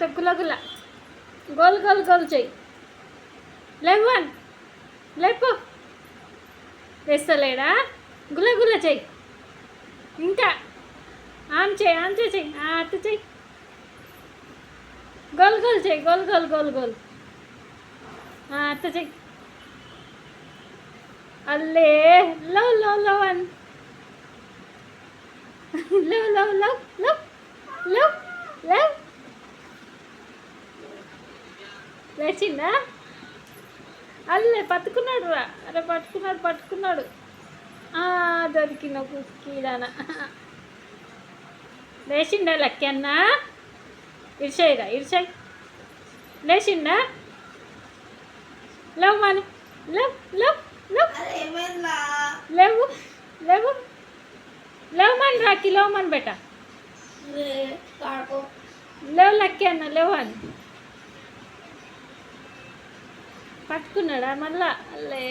గుల గుల goal గోల్ గోల్ చెయ్యి. లేవన్ లేపు. వేస్తలేడా? గుల గుల చెయ్యి. ఇంకా ఆన్ చేయి ఆన్ చేయి చెయ్యి. అట్టు చెయ్యి. గోల్ గోల్ చెయ్యి. గోల్ గోల్ గోల్ గోల్. అట్టు చెయ్యి. అల్లే లవ్ లవ్ లవ్ అని love love love love love love. లేచిందా? అల్లే పట్టుకున్నాడు రా. అరే పట్టుకున్నాడు పట్టుకున్నాడు. దొరికిన కీడాన. లేచిండా లక్కీ అన్న? ఇరిచాయిరా ఇరిచాయి. లేచిండా? లేవు మాని లేవు లేవు లేవు లేవు లేవు మని రాకి లేవు మని బెట. లేవు లక్కీ అన్న లేవు అని పట్టుకున్నాడా మళ్ళా? అల్లే